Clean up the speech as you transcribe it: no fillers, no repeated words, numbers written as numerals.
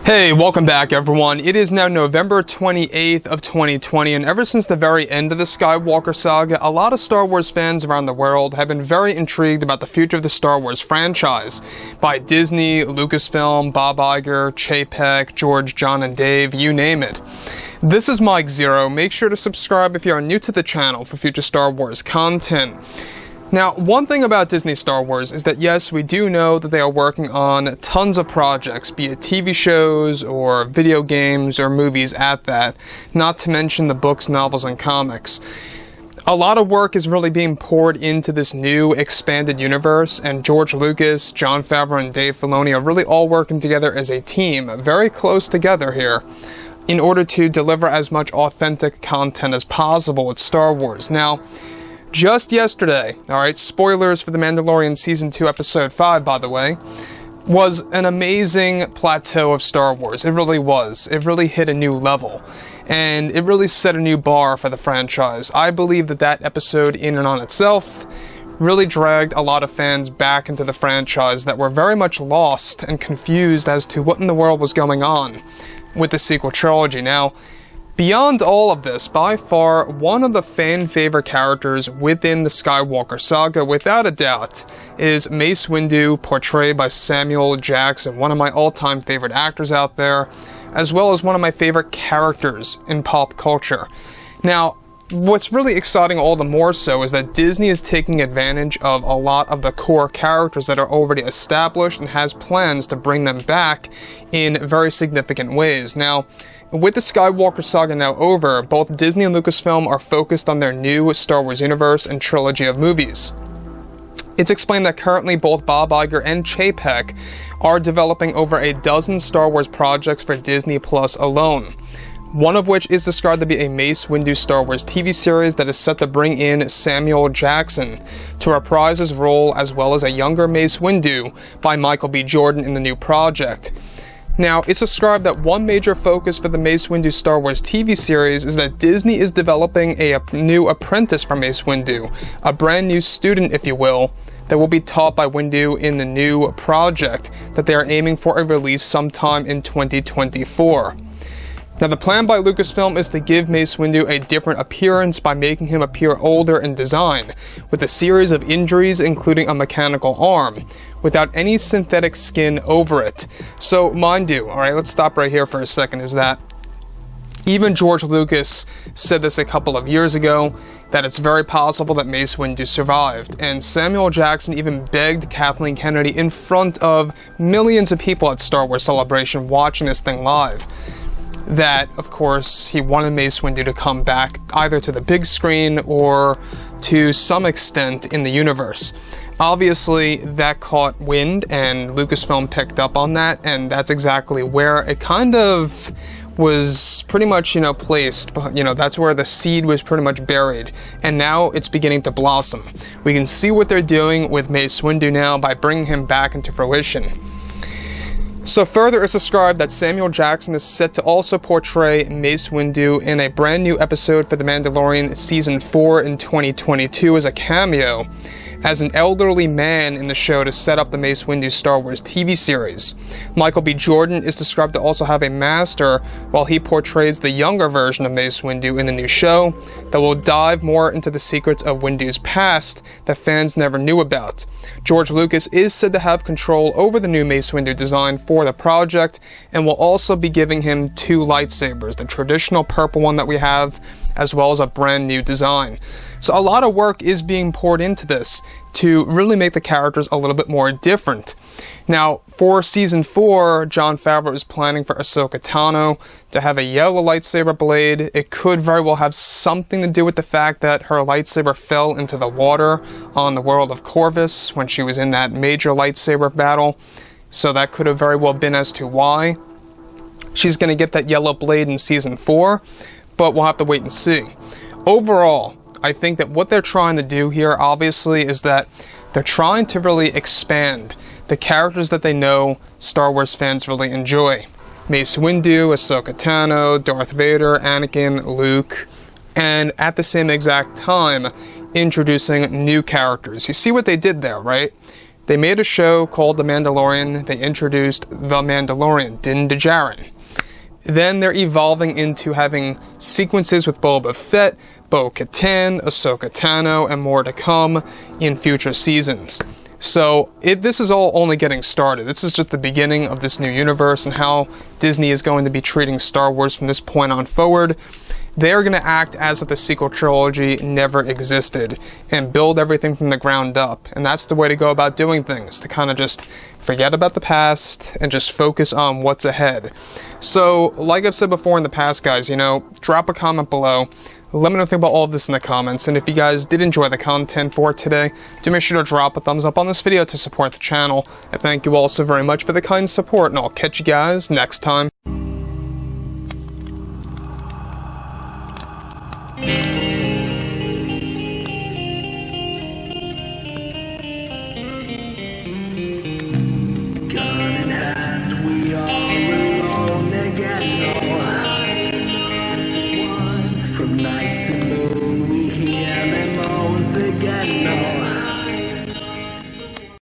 Hey, welcome back everyone. It is now November 28th of 2020, and ever since the very end of the Skywalker saga, a lot of Star Wars fans around the world have been very intrigued about the future of the Star Wars franchise by Disney, Lucasfilm, Bob Iger, Chapek, George, John, and Dave, you name it. This is Mike Zero. Make sure to subscribe if you are new to the channel for future Star Wars content. Now, one thing about Disney Star Wars is that yes, we do know that they are working on tons of projects, be it TV shows or video games or movies at that, not to mention the books, novels, and comics. A lot of work is really being poured into this new expanded universe, and George Lucas, Jon Favreau, and Dave Filoni are really all working together as a team, very close together here, in order to deliver as much authentic content as possible with Star Wars. Now, just yesterday, alright, spoilers for The Mandalorian Season 2 Episode 5, by the way, was an amazing plateau of Star Wars. It really was. It really hit a new level. And it really set a new bar for the franchise. I believe that that episode, in and on itself, really dragged a lot of fans back into the franchise that were very much lost and confused as to what in the world was going on with the sequel trilogy. Now, beyond all of this, by far, one of the fan-favorite characters within the Skywalker saga, without a doubt, is Mace Windu, portrayed by Samuel Jackson, one of my all-time favorite actors out there, as well as one of my favorite characters in pop culture. Now, what's really exciting all the more so is that Disney is taking advantage of a lot of the core characters that are already established and has plans to bring them back in very significant ways. Now, with the Skywalker saga now over, both Disney and Lucasfilm are focused on their new Star Wars universe and trilogy of movies. It's explained that currently both Bob Iger and Chapek are developing over a dozen Star Wars projects for Disney Plus alone. One of which is described to be a Mace Windu Star Wars TV series that is set to bring in Samuel Jackson to reprise his role as well as a younger Mace Windu by Michael B. Jordan in the new project. Now, it's described that one major focus for the Mace Windu Star Wars TV series is that Disney is developing a new apprentice for Mace Windu, a brand new student, if you will, that will be taught by Windu in the new project that they are aiming for a release sometime in 2024. Now, the plan by Lucasfilm is to give Mace Windu a different appearance by making him appear older in design, with a series of injuries including a mechanical arm, without any synthetic skin over it. So, mind you, alright, let's stop right here for a second, is that even George Lucas said this a couple of years ago, that it's very possible that Mace Windu survived, and Samuel Jackson even begged Kathleen Kennedy in front of millions of people at Star Wars Celebration watching this thing live, that, of course, he wanted Mace Windu to come back either to the big screen or to some extent in the universe. Obviously, that caught wind, and Lucasfilm picked up on that, and that's exactly where it kind of was pretty much, placed. That's where the seed was pretty much buried, and now it's beginning to blossom. We can see what they're doing with Mace Windu now by bringing him back into fruition. So further, it's described that Samuel Jackson is set to also portray Mace Windu in a brand new episode for The Mandalorian Season 4 in 2022 as a cameo, as an elderly man in the show to set up the Mace Windu Star Wars TV series. Michael B. Jordan is described to also have a master while he portrays the younger version of Mace Windu in the new show that will dive more into the secrets of Windu's past that fans never knew about. George Lucas is said to have control over the new Mace Windu design for the project and will also be giving him two lightsabers, the traditional purple one that we have, as well as a brand new design. So a lot of work is being poured into this to really make the characters a little bit more different. Now, for Season 4, Jon Favreau is planning for Ahsoka Tano to have a yellow lightsaber blade. It could very well have something to do with the fact that her lightsaber fell into the water on the world of Corvus when she was in that major lightsaber battle. So that could have very well been as to why she's going to get that yellow blade in Season 4, but we'll have to wait and see. Overall, I think that what they're trying to do here, obviously, is that they're trying to really expand the characters that they know Star Wars fans really enjoy. Mace Windu, Ahsoka Tano, Darth Vader, Anakin, Luke, and at the same exact time, introducing new characters. You see what they did there, right? They made a show called The Mandalorian. They introduced The Mandalorian, Din Djarin. Then they're evolving into having sequences with Boba Fett, Bo Katan, Ahsoka Tano, and more to come in future seasons. So this is all only getting started. This is just the beginning of this new universe and how Disney is going to be treating Star Wars from this point on forward. They're going to act as if the sequel trilogy never existed and build everything from the ground up. And that's the way to go about doing things, to kind of just forget about the past and just focus on what's ahead. So, like I've said before in the past, guys, drop a comment below. Let me know what you think about all of this in the comments, and if you guys did enjoy the content for today, do make sure to drop a thumbs up on this video to support the channel. I thank you all so very much for the kind support, and I'll catch you guys next time.